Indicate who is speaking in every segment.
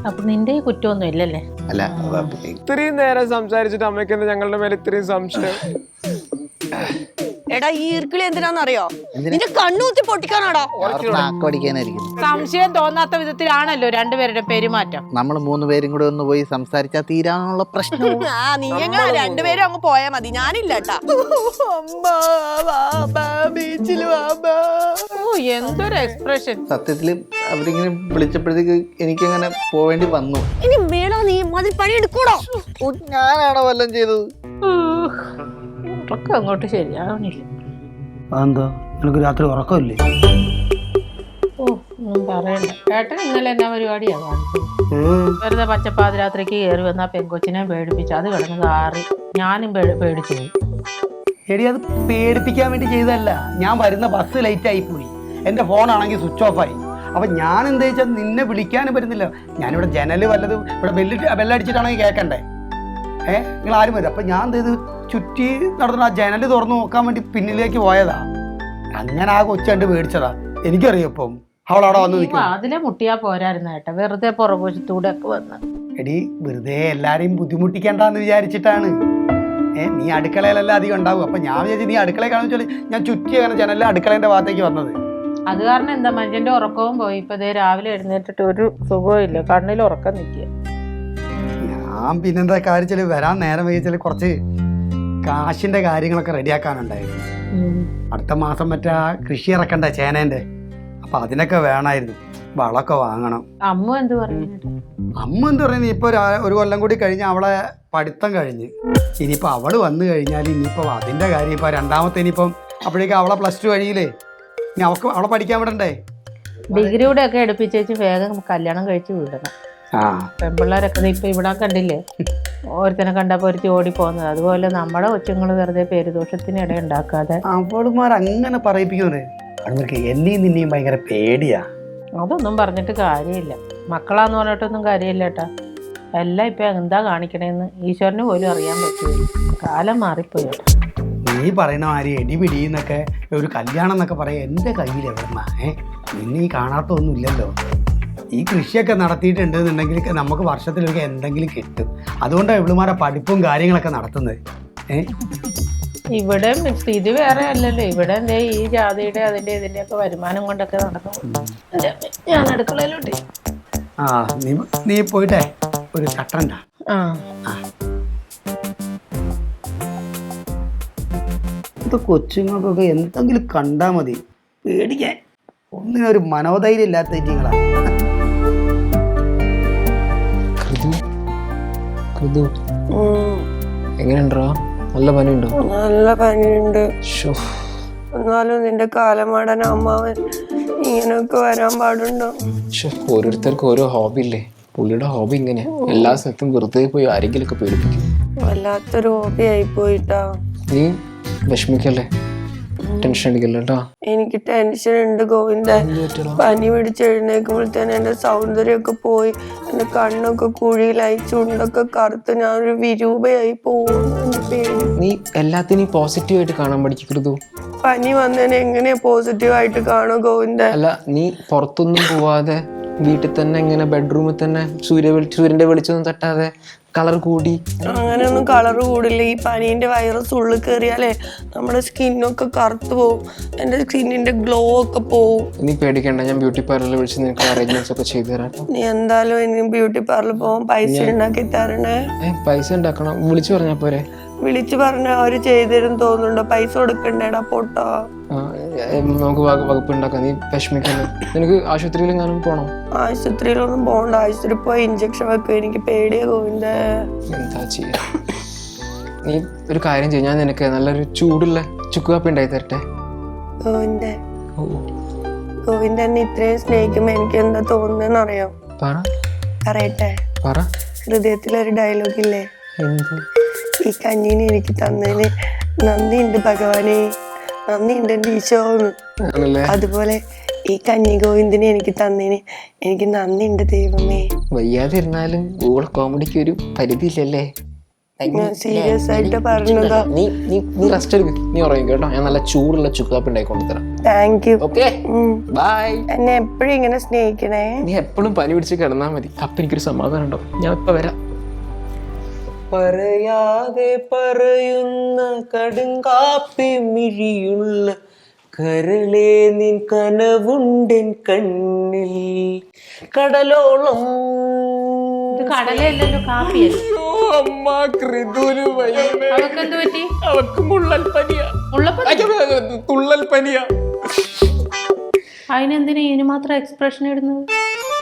Speaker 1: അപ്പൊ നിന്റെ ഈ കുറ്റമൊന്നും ഇല്ലല്ലേ?
Speaker 2: അല്ല
Speaker 3: ഇത്രയും നേരം സംസാരിച്ചിട്ട് അമ്മയ്ക്ക് എന്താ ഞങ്ങളുടെ മേലെ ഇത്രയും സംശയം?
Speaker 4: എടാ ഈ ഈർക്കിളി എന്തിനാന്നറിയോ? നിന്റെ കണ്ണൂത്തി പൊട്ടിക്കാനാടാ.
Speaker 2: നാക്കടിക്കാനായിരിക്കും.
Speaker 1: സംശയം തോന്നാത്ത വിധത്തിലാണല്ലോ രണ്ടുപേരുടെ പെരുമാറ്റം.
Speaker 2: നമ്മൾ 3 പേരും കൂടെ ഒന്ന് പോയി സംസാരിച്ചാൽ തീരാനുള്ള പ്രശ്നം.
Speaker 4: നീ എങ്ങനെ രണ്ടുപേരും അങ്ങ് പോയാ മതി, ഞാനില്ല കേട്ടാ.
Speaker 1: എന്തൊരു എക്സ്പ്രഷൻ.
Speaker 2: സത്യത്തില് അവരിങ്ങനെ വിളിച്ചപ്പോഴത്തേക്ക് എനിക്കങ്ങനെ പോവേണ്ടി വന്നു.
Speaker 4: ഇനി വേണോ നീ മതി പണി എടുക്കൂടോ?
Speaker 2: ഞാനാണോ വല്ലതും ചെയ്തത്?
Speaker 1: ഉറക്കം അങ്ങോട്ട് ശരിയാവണില്ല.
Speaker 5: അതെന്താ നിനക്ക് രാത്രി ഉറക്കമില്ലേ?
Speaker 1: ഒന്നും പറയണ്ട. ഏട്ടൻ ഇന്നലെ എന്നാ പരിപാടിയാ കാണിച്ചത്? വെറുതെ പച്ചപ്പാതിരാത്രിക്ക് കയറി വന്ന പെങ്കൊച്ചിനെ പേടിപ്പിച്ചു. അത് കിടന്ന് കാറി ഞാനും പേടിച്ചു പോയി.
Speaker 5: എടി അത് പേടിപ്പിക്കാൻ വേണ്ടി ചെയ്തതല്ല. ഞാൻ വരുന്ന ബസ് ലേറ്റ് ആയി പോയി. എൻ്റെ ഫോണാണെങ്കിൽ സ്വിച്ച് ഓഫ് ആയി. അപ്പം ഞാൻ എന്താ വെച്ചാൽ നിന്നെ വിളിക്കാനും പറ്റുന്നില്ല. ഞാനിവിടെ ജനല് വല്ലതും ഇവിടെ ബെല്ലടിച്ചിട്ടാണെങ്കിൽ കേൾക്കണ്ടേ? നിങ്ങൾ ആരും വരും. അപ്പം ഞാൻ എന്ത് ചെയ്ത് ചുറ്റി നടത്തുന്ന ആ ജനല് തുറന്ന് നോക്കാൻ വേണ്ടി പിന്നിലേക്ക് പോയതാ. അങ്ങനെ ആ കൊച്ചുണ്ട് പേടിച്ചതാ. എനിക്കറിയാം ഇപ്പം അവളവിടെ വന്ന് നിൽക്കും.
Speaker 1: അതിലെ മുട്ടിയാ പോരായിരുന്നു ഏട്ടാ, വെറുതെ പുറകുവശത്തൂടെ ഒക്കെ വന്ന്.
Speaker 5: എടി വെറുതെ എല്ലാരെയും ബുദ്ധിമുട്ടിക്കണ്ടെന്ന് വിചാരിച്ചിട്ടാണ്. നീ അടുക്കളയിലല്ല അധികം ഉണ്ടാവും. അപ്പം ഞാൻ വിചാരിച്ചു നീ അടുക്കളയിൽ കാണുന്ന വെച്ചാൽ ഞാൻ ചുറ്റി അങ്ങനെ ജനലിൽ അടുക്കളേൻ്റെ ഭാഗത്തേക്ക് വന്നത്.
Speaker 1: അത് കാരണം എന്താ മനുഷ്യന്റെ ഉറക്കവും പോയി. ഇപ്പൊ ദേ രാവിലെ എഴുന്നേറ്റിട്ട് ഒരു സുഖവും ഇല്ല, കണ്ണിൽ ഉറക്കം നിൽക്കുക.
Speaker 5: ഞാൻ പിന്നെന്താ കാര്യം വരാൻ നേരം വൈകിച്ചാൽ കുറച്ച് കാശിന്റെ കാര്യങ്ങളൊക്കെ റെഡിയാക്കാനുണ്ടായിരുന്നു. അടുത്ത മാസം മറ്റേ കൃഷി ഇറക്കണ്ടേ ചേനേന്റെ, അപ്പൊ അതിനൊക്കെ വേണമായിരുന്നു. വളമൊക്കെ വാങ്ങണം.
Speaker 1: അമ്മ എന്ത് പറയുന്നു?
Speaker 5: അമ്മ എന്ത് പറയുന്നത്? ഇപ്പൊ ഒരു കൊല്ലം കൂടി കഴിഞ്ഞ് അവളെ പഠിത്തം കഴിഞ്ഞ് ഇനിയിപ്പോൾ അവള് വന്നു കഴിഞ്ഞാൽ ഇനിയിപ്പോൾ അതിന്റെ കാര്യം ഇപ്പൊ രണ്ടാമത്തെ ഇനിയിപ്പം അപ്പോഴേക്കും അവളെ +2 കഴിയില്ലേ. ഇനി അവളെ പഠിക്കാൻ വിടണ്ടേ?
Speaker 1: ഡിഗ്രിയുടെ ഒക്കെ എടുപ്പിച്ചേച്ച് വേഗം കല്യാണം കഴിച്ച് വിടണം. പെൺപിള്ളേരൊക്കെ ഇപ്പൊ ഇവിടെ കണ്ടില്ലേ, ഓരോരുത്തനെ കണ്ടപ്പോ ഒരുത്തി ഓടി പോകുന്നത്. അതുപോലെ നമ്മുടെ കൊച്ചുങ്ങൾ വെറുതെ പേരുദോഷത്തിന് ഇട ഉണ്ടാക്കാതെ.
Speaker 5: അവളുമാർ അങ്ങനെ പറയിപ്പിക്കുന്നത് അവൾക്ക് എന്നെയും നിന്നെയും ഭയങ്കര പേടിയാ.
Speaker 1: അതൊന്നും പറഞ്ഞിട്ട് കാര്യമില്ല. മക്കളാന്ന് പറഞ്ഞിട്ടൊന്നും കാര്യമില്ല ഏട്ടാ. എല്ലാം ഇപ്പൊ എന്താ കാണിക്കണേന്ന് ഈശ്വരന് പോലും അറിയാൻ പറ്റില്ല. കാലം മാറിപ്പോയി.
Speaker 5: നീ പറയുന്ന മാതിരി എടിപിടിന്നൊക്കെ ഒരു കല്യാണം എന്നൊക്കെ പറയാം എൻ്റെ കയ്യിൽ എവിടെന്നാ? നിന്നെ ഈ കാണാത്തൊന്നും ഇല്ലല്ലോ. ഈ കൃഷിയൊക്കെ നടത്തിയിട്ടുണ്ടെന്നുണ്ടെങ്കിൽ നമുക്ക് വർഷത്തിലൊക്കെ എന്തെങ്കിലും കിട്ടും. അതുകൊണ്ടാണ് ഇവളുമാരെ പഠിപ്പും കാര്യങ്ങളൊക്കെ നടത്തുന്നത്.
Speaker 1: ഇവിടെ സ്ഥിതി വേറെ അല്ലല്ലോ. ഇവിടെ എന്തേ ഈ ജാതിയുടെ അതിന്റെ ഇതിന്റെയൊക്കെ വരുമാനം കൊണ്ടൊക്കെ നടക്കുന്നു. ഞാൻ അടുക്കളയിലോട്ട്.
Speaker 5: നീ പോയിട്ടേ ഒരു ചട്ടണ്ട. ഇത് കൊച്ചുങ്ങൾക്കൊക്കെ എന്തെങ്കിലും കണ്ടാൽ മതി പേടിക്കാൻ. ഒന്നിനൊരു മനോധൈര്യം ഇല്ലാത്ത നിങ്ങളാ.
Speaker 3: എങ്ങനെയുണ്ടോ? നല്ല പനിയുണ്ടോ?
Speaker 4: നല്ല പനിയുണ്ട്. എന്നാലും നിന്റെ കാലമാടൻ അമ്മാവൻ ഇങ്ങനെയൊക്കെ വരാൻ പാടുണ്ടോ?
Speaker 3: ഓരോരുത്തർക്കും ഓരോ ഹോബി ഇല്ലേ. പുള്ളിയുടെ ഹോബി ഇങ്ങനെ എല്ലാ സ്ഥലത്തും വെറുതെ പോയി ആരെങ്കിലും ഒക്കെ പേടിപ്പിക്കും.
Speaker 4: വല്ലാത്തൊരു ഹോബി ആയി പോയിട്ടാ.
Speaker 3: നീ വിഷമിക്കല്ലേ, ടെൻഷൻ അടിക്കല്ലേ കേട്ടോ.
Speaker 4: എനിക്ക് ടെൻഷൻ ഉണ്ട് ഗോവിന്ദ. പനി പിടിച്ചെഴുന്നേക്കുമ്പോഴത്തേന് എന്റെ സൗന്ദര്യമൊക്കെ പോയി, എന്റെ കണ്ണൊക്കെ കുഴിയിലായി, ചുണ്ടൊക്കെ കറുത്ത് ഞാനൊരു വിരൂപയായി പോകുന്നു.
Speaker 3: നീ എല്ലാത്തിനും പോസിറ്റീവായിട്ട് കാണാൻ പഠിക്കരുത്.
Speaker 4: പനി വന്നതിന് എങ്ങനെയാ പോസിറ്റീവായിട്ട് കാണോ ഗോവിന്ദ?
Speaker 3: അല്ല, നീ പുറത്തൊന്നും പോവാതെ വീട്ടിൽ തന്നെ ഇങ്ങനെ ബെഡ്റൂമിൽ തന്നെ സൂര്യന്റെ വെളിച്ചൊന്നും തട്ടാതെ കളർ കൂടി.
Speaker 4: അങ്ങനെയൊന്നും കളർ കൂടില്ല. ഈ പനീന്റെ വൈറസ് ഉള്ളിൽ കയറിയാലേ നമ്മുടെ സ്കിന്നൊക്കെ കറുത്ത് പോവും, എന്റെ സ്കിന്നിന്റെ ഗ്ലോ ഒക്കെ പോവും.
Speaker 3: നീ പേടിക്കണ്ട, ഞാൻ ബ്യൂട്ടി പാർലറിൽ വിളിച്ച് നിനക്ക് അറേഞ്ച്മെന്റ്സ് ഒക്കെ ചെയ്തു തരാം.
Speaker 4: നീ എന്തായാലും ഇനി ബ്യൂട്ടി പാർലറിൽ പോവാൻ പൈസ ഉണ്ടാക്കി തരണേ.
Speaker 3: പൈസ ഉണ്ടാക്കണം, വിളിച്ചു പറഞ്ഞാ പോരെ?
Speaker 4: വിളിച്ചു പറഞ്ഞ അവര് ചെയ്തരും തോന്നുന്നുണ്ടോ? പൈസ കൊടുക്കണ്ടേടാ പൊട്ടോ.
Speaker 3: നമുക്ക് വകുപ്പ് ഉണ്ടാക്കാം, നീ വിഷമിക്കല്ലേ. നിനക്ക് ആശുപത്രിയിലെങ്ങാനും പോണം?
Speaker 4: ആശുപത്രിയിലൊന്നും പോകണ്ട. ആശുപത്രി പോയി ഇഞ്ചക്ഷൻ വെക്കും. എനിക്ക് പേടിയാ ഗോവിന്ദ.
Speaker 3: എന്താ ചെയ്യാ? നീ ഒരു കാര്യം ചെയ്യും, ഞാൻ നിനക്ക് നല്ലൊരു ചൂടുള്ള ചുക്ക് കാപ്പി ഉണ്ടായി തരട്ടെ.
Speaker 4: ഗോവിന്ദ എന്നെ ഇത്രയും സ്നേഹിക്കുമ്പോ എനിക്ക് എന്താ തോന്നുന്നതെന്ന് അറിയാം? പറയട്ടെ? ഹൃദയത്തിലൊരു ഡയലോഗ് ഇല്ലേ, ഈ കഞ്ഞീനെ എനിക്ക് തന്നതിന് നന്ദിയുണ്ട് ഭഗവാനെ, നന്ദിയുണ്ട് എന്റെ ഈശോ. അതുപോലെ ഈ കഞ്ഞി ഗോവിന്ദനെ എനിക്ക് തന്നതിന് എനിക്ക് നന്ദിയുണ്ട് ദൈവമേ.
Speaker 3: വയ്യാതിരുന്നാലും ഗൂഗിൾ കോമഡിക്ക് ഒരു പരിധി ഇല്ലല്ലേ?
Speaker 4: ഞാൻ സീരിയസ് ആയിട്ട് പറഞ്ഞതാ.
Speaker 3: നീ നീ നീ റെസ്റ്റ് എടുക്ക്, നീ ഉറങ്ങി കേട്ടോ. ഞാൻ നല്ല ചൂടുള്ള ചുക്കാപ്പി ഉണ്ടാക്കി കൊണ്ടുതരാം.
Speaker 4: Thank you.
Speaker 3: Okay bye.
Speaker 4: എന്നെ എപ്പോഴും ഇങ്ങനെ സ്നേഹിക്കണേ.
Speaker 3: നീ എപ്പോഴും പനി പിടിച്ച് കിടന്നാ മതി, അപ്പൊ എനിക്കൊരു സമാധാനം ഉണ്ടാവും. ഞാൻ ഇപ്പൊ വരാം. പറയാതെ പറയുന്ന കടുങ്കാപ്പി മിഴിയുള്ള കരളേ നിൻ കനവുണ്ടൻ കണ്ണിൽ കടലോളം.
Speaker 1: കടലല്ലോ, കാപ്പിയല്ലേ.
Speaker 3: അമ്മ കൃതുരു വയ്യേ.
Speaker 1: അവക്കെന്ത് പറ്റി?
Speaker 3: അവക്ക് മുള്ളൽ പനിയാ. തുള്ളൽ പനിയാ.
Speaker 1: അതിനെന്തിനാ ഇതിന് മാത്രം എക്സ്പ്രഷൻ ഇടുന്നത്?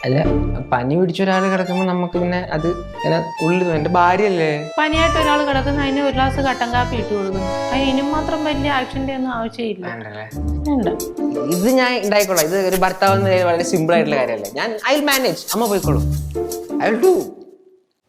Speaker 3: അല്ല, പനി പിടിച്ച ഒരാൾ കിടക്കുമ്പോ നമുക്ക് പിന്നെ അത് ഇങ്ങനെ ഉള്ളിൽ. എന്റെ ഭാര്യയല്ലേ.
Speaker 1: പനിയായിട്ട് ഒരാൾ കിടക്കുന്ന അതിന് ഒരു ഗ്ലാസ് കട്ടൻ കാപ്പി ഇട്ട് കൊടുക്കുന്നു. അതിനും മാത്രം വലിയ ആക്ഷന്റെ ഒന്നും ആവശ്യമില്ല.
Speaker 3: ഇത് ഞാൻ ഉണ്ടായിക്കോളാം. ഇത് ഒരു ഭർത്താവ് എന്ന നിലയിൽ വളരെ സിമ്പിൾ ആയിട്ടുള്ള കാര്യമല്ലേ. ഞാൻ ഐ വിൽ മാനേജ്. അമ്മ പോയിക്കോളൂ. I will do.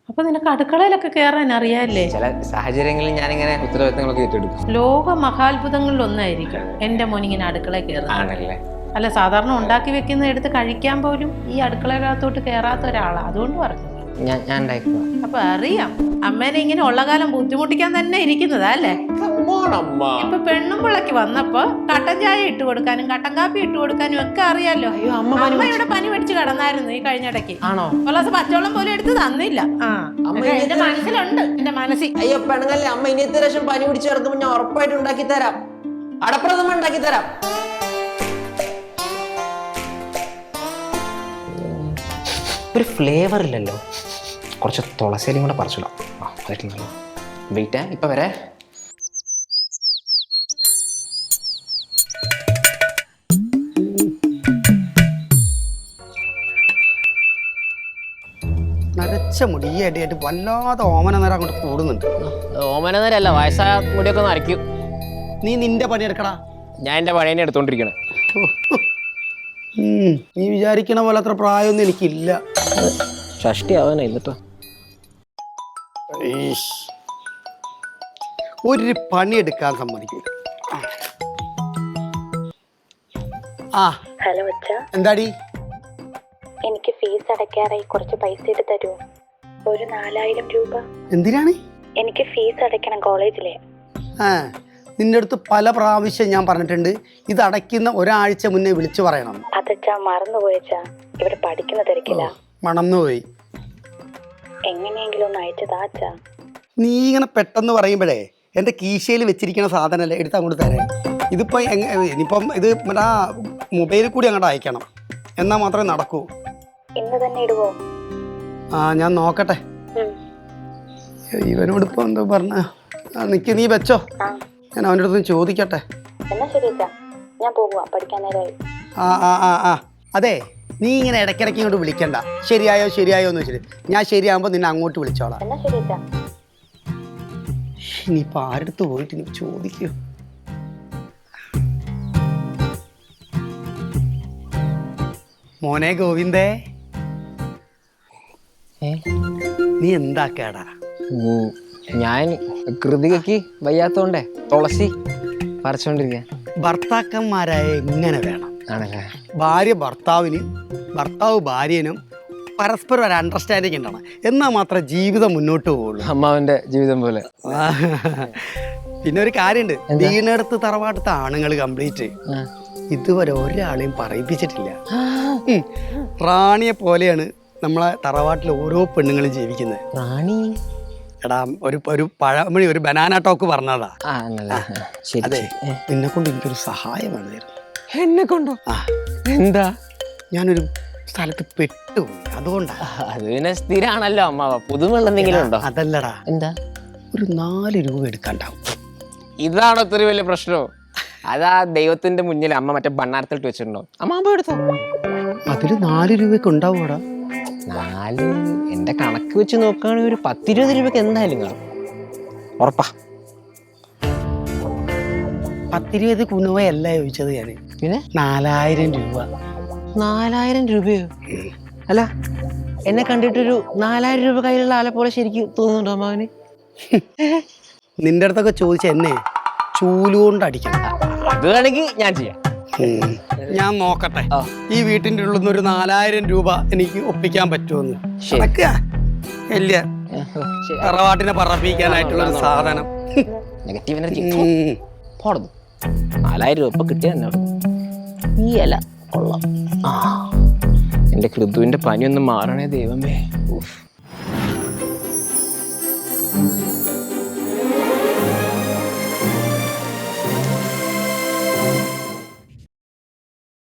Speaker 1: അപ്പൊ നിനക്ക് അടുക്കളയിലൊക്കെ കയറാൻ അറിയാല്ലേ?
Speaker 3: ചില സാഹചര്യങ്ങളിൽ ഞാനിങ്ങനെ ഉത്തരവാദിത്തങ്ങളൊക്കെ ഏറ്റെടുക്കും.
Speaker 1: ലോക മഹാത്ഭുതങ്ങളിൽ ഒന്നായിരിക്കും എന്റെ മോനിങ്ങനെ അടുക്കളയിൽ കയറുന്നത്.
Speaker 3: ആണല്ലേ.
Speaker 1: അല്ല, സാധാരണ ഉണ്ടാക്കി വെക്കുന്ന എടുത്ത് കഴിക്കാൻ പോലും ഈ അടുക്കളയിനകത്തോട്ട് കയറാത്ത ഒരാളാ. അതുകൊണ്ട് പറഞ്ഞു
Speaker 3: ഞാൻ ഉണ്ടായിക്കോളാം.
Speaker 1: അപ്പൊ അറിയാം അമ്മേനെ ഇങ്ങനെ ഉള്ള കാലം ബുദ്ധിമുട്ടിക്കാൻ തന്നെ ഇരിക്കുന്നതാ അല്ലേ? ഇപ്പൊ പെണ്ണും പിള്ളക്ക് വന്നപ്പോ കട്ടൻ ചായ ഇട്ട് കൊടുക്കാനും കട്ടൻ കാപ്പി ഇട്ട് കൊടുക്കാനും ഒക്കെ അറിയാലോ. അമ്മ ഇവിടെ പനി പിടിച്ച് കിടന്നായിരുന്നു ഈ കഴിഞ്ഞിടയ്ക്ക്.
Speaker 3: ആണോ?
Speaker 1: ഒരു ഗ്ലാസ് പച്ചവെള്ളം പോലും എടുത്ത് തന്നില്ല. എന്റെ മനസ്സിലുണ്ട്, എന്റെ മനസ്സിൽ.
Speaker 3: അയ്യോ പെണ്ണുങ്ങല്ലേ, അമ്മ ഇനിയത്തെ പ്രാവശ്യം പനി പിടിച്ച് കിടക്കുമ്പോ ഞാൻ ഉറപ്പായിട്ട് ഉണ്ടാക്കി തരാം. അടപ്രഥമ ഉണ്ടാക്കി തരാം. ഒരു ഫ്ലേവർ ഇല്ലല്ലോ. കുറച്ച് തുളസിയിലും കൂടെ പറിച്ചിടാം. നല്ല വെയിറ്റ്. ഇപ്പൊ വരെ.
Speaker 5: നരച്ച മുടി ഈ അടിയായിട്ട് വല്ലാതെ ഓമന നേരം അങ്ങോട്ട് കൂടുന്നുണ്ട്.
Speaker 3: ഓമന നേരല്ല, വയസ്സായ മുടിയൊക്കെ നരയ്ക്കും.
Speaker 5: നീ നിന്റെ പണിയെടുക്കടാ.
Speaker 3: ഞാൻ എന്റെ പണിയെ എടുത്തോണ്ടിരിക്കണം.
Speaker 5: നീ വിചാരിക്കണ പോലെ അത്ര പ്രായമൊന്നും എനിക്കില്ല.
Speaker 3: ഷഷ്ടി ആവാനായിട്ടോ.
Speaker 5: ഒരു പണിയെടുക്കാൻ സമ്മതിക്കില്ല. ആ
Speaker 6: ഹലോ അച്ഛാ.
Speaker 5: എന്താടി?
Speaker 6: എനിക്ക് ഫീസ് അടയ്ക്കാറായി, കുറച്ച് പൈസ ഇട്ട് തരുമോ? ഒരു 4000 രൂപ.
Speaker 5: എന്തിനാണ്?
Speaker 6: എനിക്ക് ഫീസ് അടയ്ക്കണം കോളേജിലെ.
Speaker 5: ആ, നിന്റെ അടുത്ത് പല പ്രാവശ്യം ഞാൻ പറഞ്ഞിട്ടുണ്ട്, ഇത് അടയ്ക്കുന്ന ഒരാഴ്ച മുന്നേ വിളിച്ചു പറയണം.
Speaker 6: അതച്ഛാ മറന്നുപോയച്ചാ, ഇവിടെ പഠിക്കുന്ന തിരക്കില്ല.
Speaker 5: മണന്നുപോയി.
Speaker 6: എങ്ങനെയെങ്കിലും ഒന്ന് അയച്ചതാ അച്ഛാ.
Speaker 5: നീ ഇങ്ങനെ പെട്ടെന്ന് പറയുമ്പോഴേ എൻ്റെ കീശയിൽ വെച്ചിരിക്കുന്ന സാധനമല്ലേ എടുത്ത് അങ്ങോട്ട് തരാം. ഇതിപ്പോൾ ഇനിയിപ്പം ഇത് ആ മൊബൈലിൽ കൂടി അങ്ങോട്ട് അയക്കണം, എന്നാൽ മാത്രമേ നടക്കൂ.
Speaker 6: ഇന്ന് തന്നെ ഇടുവോ?
Speaker 5: ആ, ഞാൻ നോക്കട്ടെ. ഇവനോട് ഇപ്പോൾ എന്തോ പറഞ്ഞ നിൽക്ക്, നീ വെച്ചോ. ഞാൻ അവൻ്റെ അടുത്ത് ചോദിക്കട്ടെ.
Speaker 6: എന്നാ ശരി അച്ഛാ, ഞാൻ പോകുക, പഠിക്കാൻ നേരമായി.
Speaker 5: ആ ആ ആ ആ അതെ, നീ ഇങ്ങനെ ഇടയ്ക്കിടയ്ക്ക് ഇങ്ങോട്ട് വിളിക്കണ്ട. ശരിയായോ ശരിയായോ എന്ന് വെച്ചിട്ട് ഞാൻ ശരിയാകുമ്പോൾ നിന്നെ അങ്ങോട്ട് വിളിച്ചോളാം.
Speaker 6: എന്നാ ശരി അച്ഛാ.
Speaker 5: ഇനിയിപ്പോൾ ആരെടുത്ത് പോയിട്ട് നീ ചോദിക്കൂ. മോനെ ഗോവിന്ദേ, നീ എന്താക്കാടാ?
Speaker 3: ഞാൻ കൃതികയ്ക്ക് വയ്യാത്തോണ്ടേ തുളസി പറിച്ചോണ്ടിരിക്ക.
Speaker 5: ഭർത്താക്കന്മാരായ എങ്ങനെ വേണം?
Speaker 3: ആണല്ലേ.
Speaker 5: ഭാര്യ ഭർത്താവിന്, ഭർത്താവ് ഭാര്യനും പരസ്പരം ഒരു അണ്ടർസ്റ്റാൻഡിങ് ഉണ്ടാണ്, എന്നാൽ മാത്രമേ ജീവിതം മുന്നോട്ട് പോവുള്ളൂ.
Speaker 3: അമ്മാവന്റെ ജീവിതം പോലെ.
Speaker 5: പിന്നെ ഒരു കാര്യമുണ്ട്, വീടിനടുത്ത് തറവാട്ടത്തെ ആണുങ്ങൾ കംപ്ലീറ്റ് ഇതുവരെ ഒരാളെയും പറയിപ്പിച്ചിട്ടില്ല. റാണിയെ പോലെയാണ് നമ്മളെ തറവാട്ടിലെ ഓരോ പെണ്ണുങ്ങളും ജീവിക്കുന്നത്.
Speaker 3: റാണി
Speaker 5: എടാ, ഒരു പഴമണി ഒരു ബനാന ടോക്ക് പറഞ്ഞതാ. അതെ, നിന്നെ കൊണ്ട് എനിക്കൊരു സഹായം വേണമായിരുന്നു.
Speaker 3: എന്നെ കൊണ്ടോ? എന്താ?
Speaker 5: ഞാനൊരു സ്ഥലത്ത് പെട്ടുപോയി, അതുകൊണ്ടാ.
Speaker 3: അത് പിന്നെ സ്ഥിരാണല്ലോ അമ്മാവ. പുതുമുള്ള എന്തെങ്കിലും ഉണ്ടോ?
Speaker 5: അതല്ലടാ.
Speaker 3: എന്താ?
Speaker 5: ഒരു 4 രൂപ എടുക്കാണ്ടാവും.
Speaker 3: ഇതാണോ ഇത്രയും വലിയ പ്രശ്നമോ? അതാ ദൈവത്തിന്റെ മുന്നിൽ അമ്മ മറ്റേ ഭണ്ണാരത്തിട്ട് വെച്ചിട്ടുണ്ടോ? അമ്മ പോയി എടുത്തോ.
Speaker 5: അതില് 4 രൂപയ്ക്ക് ഉണ്ടാവൂടാ?
Speaker 3: 4 എന്റെ കണക്ക് വെച്ച് നോക്കുകയാണെങ്കിൽ ഒരു 10-20 രൂപയ്ക്ക് എന്തായാലും കാണും. ഉറപ്പാ.
Speaker 5: 10-20 കുണുവയല്ല ചോദിച്ചത് ഞാന്.
Speaker 3: പിന്നെ
Speaker 5: 4000 രൂപ.
Speaker 3: 4000 രൂപയോ? അല്ല, എന്നെ കണ്ടിട്ടൊരു 4000 രൂപ കയ്യിലുള്ള ആളെ പോലെ ശരിക്കും തോന്നുന്നുണ്ടോ അമ്മാവന്?
Speaker 5: നിന്റെ അടുത്തൊക്കെ ചോദിച്ച എന്നെ ചൂലുകൊണ്ട് അടിക്കണം.
Speaker 3: അത് വേണമെങ്കിൽ ഞാൻ ചെയ്യാം.
Speaker 5: ഞാൻ നോക്കട്ടെ ഈ വീട്ടിൻ്റെ ഉള്ളിൽ നിന്ന് ഒരു 4000 രൂപ എനിക്ക് ഒപ്പിക്കാൻ പറ്റുമെന്ന്. ഇല്ല, തറവാട്ടിനെ പറപ്പിക്കാനായിട്ടുള്ള ഒരു സാധനം.
Speaker 3: Negative energy പോടുന്നു. 4000 രൂപ ഇപ്പൊ കിട്ടിയ തന്നെ ഈ അല കൊള്ളാം. എന്റെ കൃതുവിന്റെ പനിയൊന്നും മാറണേ ദൈവമേ.